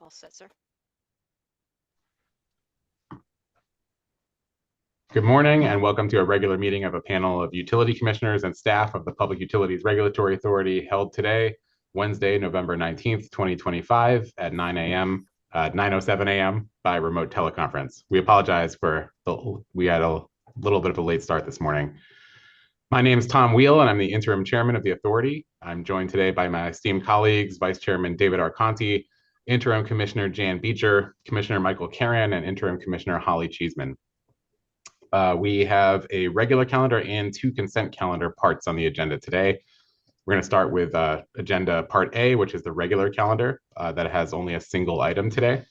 All set, sir. Good morning and welcome to a regular meeting of a panel of utility commissioners and staff of the Public Utilities Regulatory Authority held today, Wednesday, November 19th, 2025 at 9:07 a.m. by remote teleconference. We apologize for we had a little bit of a late start this morning. My name is Tom Wheel and I'm the interim chairman of the authority. I'm joined today by my esteemed colleagues, Vice Chairman David R. Conti, Interim Commissioner Jan Beecher, Commissioner Michael Carrion, and Interim Commissioner Holly Cheeseman. We have a regular calendar and two consent calendar parts on the agenda today. We're going to start with agenda part A, which is the regular calendar that has only a single item today,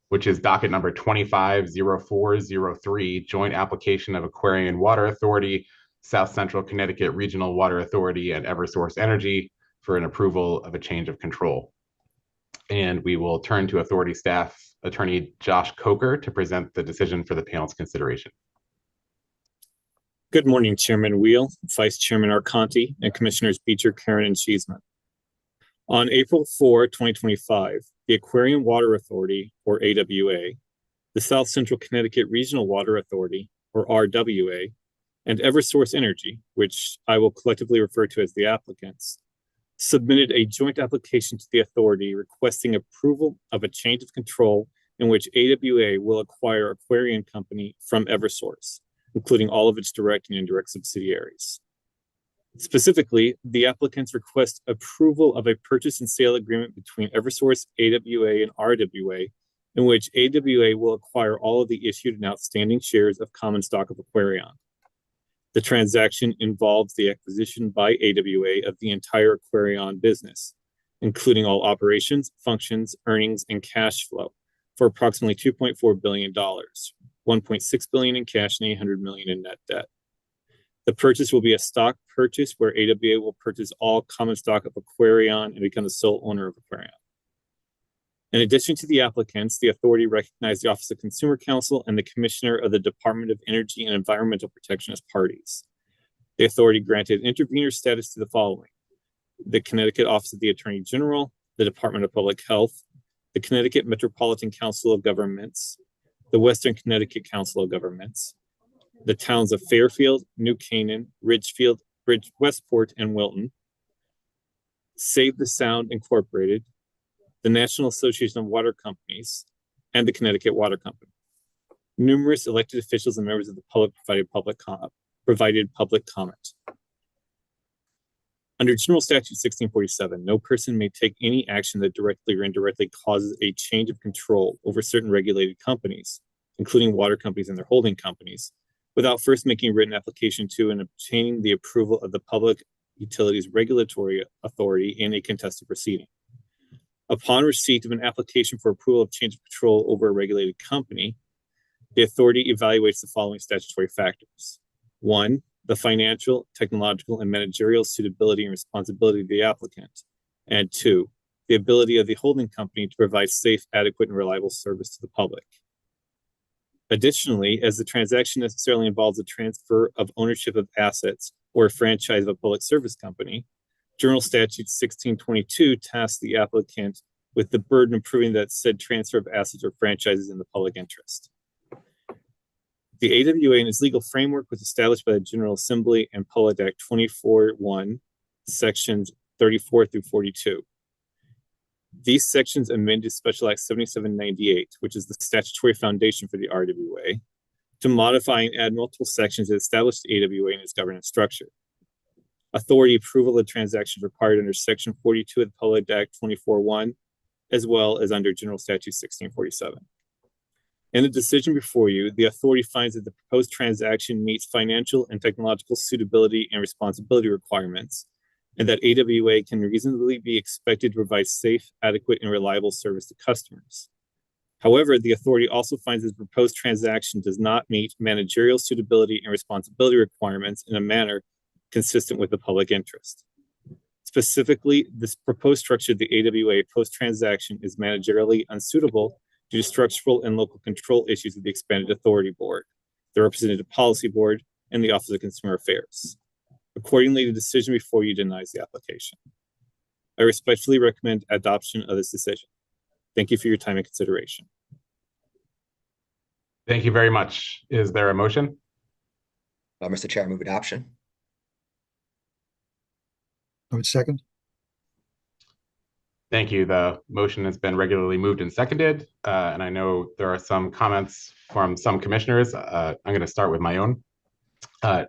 which is docket number 250403, joint application of Aquarion Water Authority, South Central Connecticut Regional Water Authority, and Eversource Energy for an approval of a change of control. And we will turn to authority staff attorney Josh Coker to present the decision for the panel's consideration. Good morning, Chairman Wheel, Vice Chairman Arconti, and Commissioners Beecher, Karen, and Cheeseman. On April 4, 2025, the Aquarion Water Authority, or AWA, the South Central Connecticut Regional Water Authority, or RWA, and Eversource Energy, which I will collectively refer to as the applicants, submitted a joint application to the authority requesting approval of a change of control in which AWA will acquire Aquarion Company from Eversource, including all of its direct and indirect subsidiaries. Specifically, the applicants request approval of a purchase and sale agreement between Eversource, AWA, and RWA, in which AWA will acquire all of the issued and outstanding shares of common stock of Aquarion. The transaction involves the acquisition by AWA of the entire Aquarion business, including all operations, functions, earnings, and cash flow, for approximately $2.4 billion. $1.6 billion in cash and $800 million in net debt. The purchase will be a stock purchase where AWA will purchase all common stock of Aquarion and become the sole owner of Aquarion. In addition to the applicants, the authority recognized the Office of Consumer Counsel and the Commissioner of the Department of Energy and Environmental Protection as parties. The authority granted intervener status to the following: the Connecticut Office of the Attorney General, the Department of Public Health, the Connecticut Metropolitan Council of Governments, the Western Connecticut Council of Governments, the towns of Fairfield, New Canaan, Ridgefield, Westport, and Wilton, Save the Sound Incorporated, the National Association of Water Companies, and the Connecticut Water Company. Numerous elected officials and members of the public provided public comment. Under General Statute 1647, no person may take any action that directly or indirectly causes a change of control over certain regulated companies, including water companies and their holding companies, without first making a written application to and obtaining the approval of the Public Utilities Regulatory Authority in a contested proceeding. Upon receipt of an application for approval of change of control over a regulated company, the authority evaluates the following statutory factors. 1, the financial, technological, and managerial suitability and responsibility of the applicant. And 2, the ability of the holding company to provide safe, adequate, and reliable service to the public. Additionally, as the transaction necessarily involves a transfer of ownership of assets or a franchise of a public service company, General Statute 1622 tasks the applicant with the burden of proving that said transfer of assets or franchises in the public interest. The AWA and its legal framework was established by the General Assembly and Public Act 24-1, sections 34 through 42. These sections amended Special Act 7798, which is the statutory foundation for the RWA, to modify and add multiple sections that established the AWA and its governance structure. Authority approval of transactions required under Section 42 of the Public Act 24-1, as well as under General Statute 1647. In the decision before you, the authority finds that the proposed transaction meets financial and technological suitability and responsibility requirements, and that AWA can reasonably be expected to provide safe, adequate, and reliable service to customers. However, the authority also finds that the proposed transaction does not meet managerial suitability and responsibility requirements in a manner consistent with the public interest. Specifically, this proposed structure of the AWA post-transaction is managerially unsuitable due to structural and local control issues with the Expanded Authority Board, the Representative Policy Board, and the Office of Consumer Affairs. Accordingly, the decision before you denies the application. I respectfully recommend adoption of this decision. Thank you for your time and consideration. Thank you very much. Is there a motion? Mr. Chair, I move adoption. I would second. Thank you. The motion has been regularly moved and seconded, and I know there are some comments from some commissioners. I'm going to start with my own. I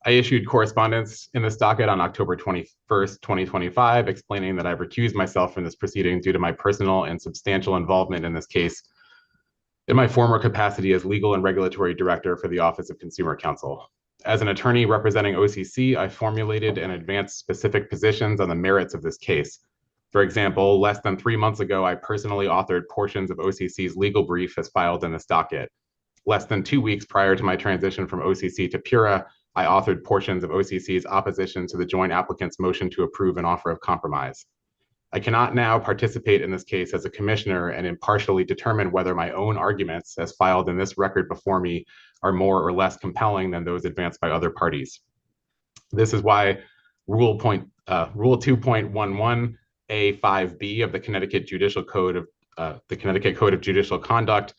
issued correspondence in this docket on October 21st, 2025, explaining that I've recused myself from this proceeding due to my personal and substantial involvement in this case in my former capacity as legal and regulatory director for the Office of Consumer Counsel. As an attorney representing OCC, I formulated and advanced specific positions on the merits of this case. For example, less than 3 months ago, I personally authored portions of OCC's legal brief as filed in this docket. Less than 2 weeks prior to my transition from OCC to PURA, I authored portions of OCC's opposition to the joint applicant's motion to approve an offer of compromise. I cannot now participate in this case as a commissioner and impartially determine whether my own arguments, as filed in this record before me, are more or less compelling than those advanced by other parties. This is why Rule 2.11A5B of the Connecticut Code of Judicial Conduct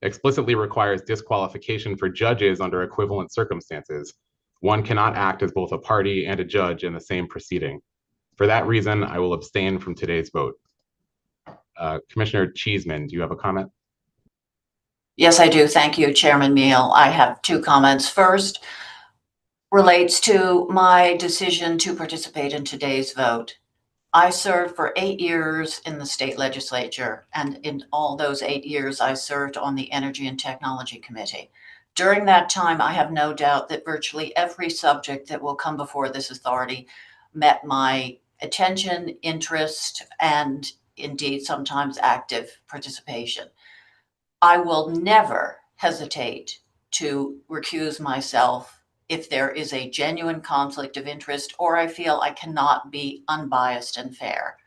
explicitly requires disqualification for judges under equivalent circumstances. One cannot act as both a party and a judge in the same proceeding. For that reason, I will abstain from today's vote. Commissioner Cheeseman, do you have a comment? Yes, I do. Thank you, Chairman Meal. I have 2 comments. First relates to my decision to participate in today's vote. I served for 8 years in the state legislature, and in all those 8 years, I served on the Energy and Technology Committee. During that time, I have no doubt that virtually every subject that will come before this authority met my attention, interest, and indeed sometimes active participation. I will never hesitate to recuse myself if there is a genuine conflict of interest or I feel I cannot be unbiased and fair.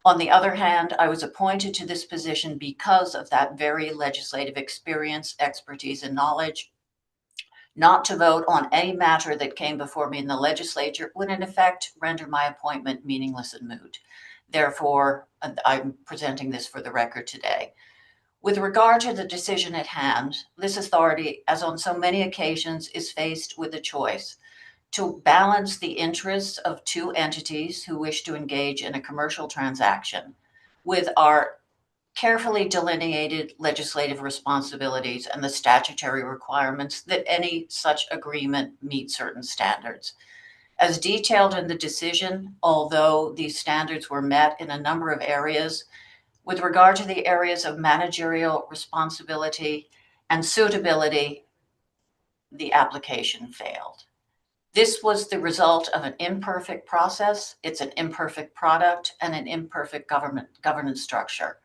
On the other hand, I was appointed to this position because of that very legislative experience, expertise, and knowledge. Not to vote on any matter that came before me in the legislature would in effect render my appointment meaningless and moot. Therefore, I'm presenting this for the record today. With regard to the decision at hand, this authority, as on so many occasions, is faced with a choice to balance the interests of 2 entities who wish to engage in a commercial transaction with our carefully delineated legislative responsibilities and the statutory requirements that any such agreement meet certain standards. As detailed in the decision, although these standards were met in a number of areas, with regard to the areas of managerial responsibility and suitability, the application failed. This was the result of an imperfect process. It's an imperfect product and an imperfect governance structure.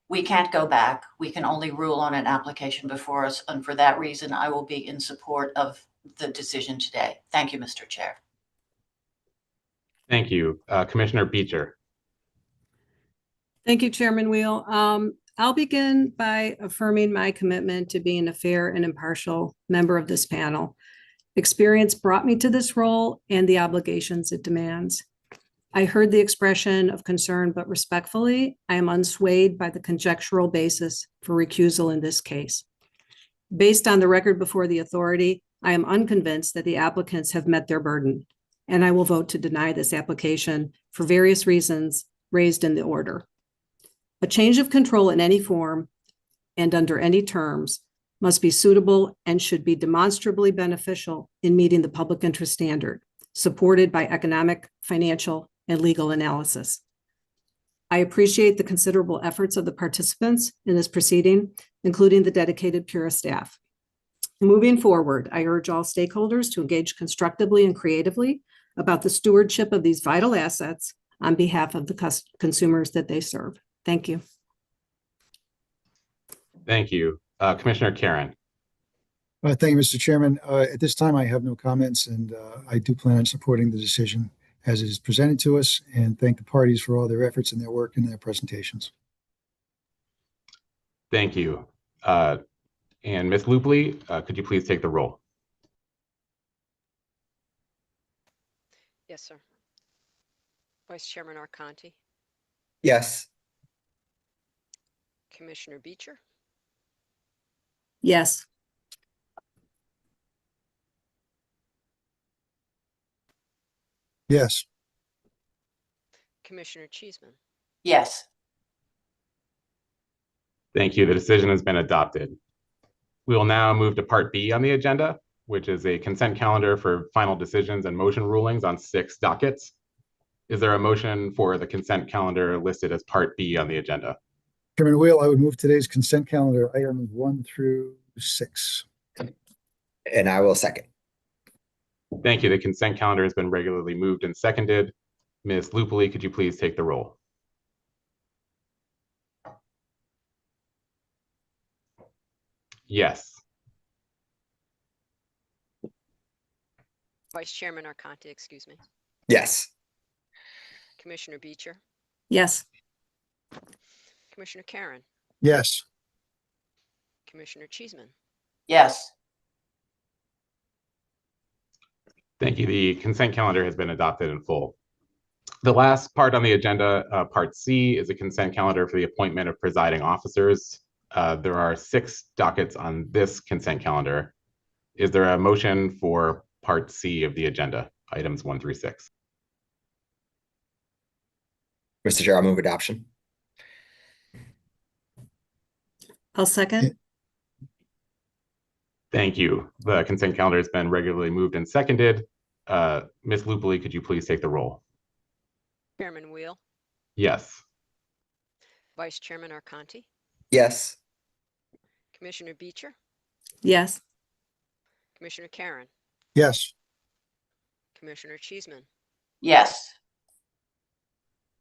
We can't go back. We can only rule on an application before us. And for that reason, I will be in support of the decision today. Thank you, Mr. Chair. Thank you. Commissioner Beecher. Thank you, Chairman Wheel. I'll begin by affirming my commitment to being a fair and impartial member of this panel. Experience brought me to this role and the obligations it demands. I heard the expression of concern, but respectfully, I am unswayed by the conjectural basis for recusal in this case. Based on the record before the authority, I am unconvinced that the applicants have met their burden, and I will vote to deny this application for various reasons raised in the order. A change of control in any form and under any terms must be suitable and should be demonstrably beneficial in meeting the public interest standard, supported by economic, financial, and legal analysis. I appreciate the considerable efforts of the participants in this proceeding, including the dedicated PURA staff. Moving forward, I urge all stakeholders to engage constructively and creatively about the stewardship of these vital assets on behalf of the consumers that they serve. Thank you. Thank you. Commissioner Karen. Thank you, Mr. Chairman. At this time, I have no comments, and I do plan on supporting the decision as it is presented to us, and thank the parties for all their efforts and their work and their presentations. Thank you. And Ms. Lupley, could you please take the roll? Yes, sir. Vice Chairman Arconti, Yes. Commissioner Beecher, Yes. Yes. Commissioner Cheeseman, Yes. Thank you. The decision has been adopted. We will now move to Part B on the agenda, which is a consent calendar for final decisions and motion rulings on 6 dockets. Is there a motion for the consent calendar listed as Part B on the agenda? Chairman Wheel, I would move today's consent calendar items 1 through 6. And I will second. Thank you. The consent calendar has been regularly moved and seconded. Ms. Lupoli, could you please take the roll? Yes. Vice Chairman Arconti, excuse me, Yes. Commissioner Beecher, Yes. Commissioner Karen, Yes. Commissioner Cheeseman, Yes. Thank you. The consent calendar has been adopted in full. The last part on the agenda, Part C, is a consent calendar for the appointment of presiding officers. There are 6 dockets on this consent calendar. Is there a motion for Part C of the agenda, items 1 through 6? Mr. Chair, I'll move adoption. I'll second. Thank you. The consent calendar has been regularly moved and seconded. Ms. Lupoli, could you please take the roll? Chairman Wheel, Yes. Vice Chairman Arconti, Yes. Commissioner Beecher, Yes. Commissioner Karen, Yes. Commissioner Cheeseman, Yes.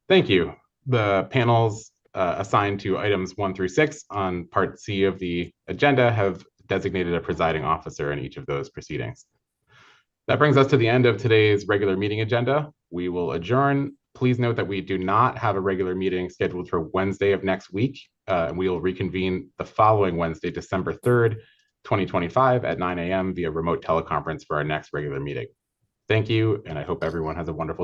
Thank you. The panels assigned to items 1 through 6 on Part C of the agenda have designated a presiding officer in each of those proceedings. That brings us to the end of today's regular meeting agenda. We will adjourn. Please note that we do not have a regular meeting scheduled for Wednesday of next week. We will reconvene the following Wednesday, December 3rd, 2025 at 9 a.m. via remote teleconference for our next regular meeting. Thank you, and I hope everyone has a wonderful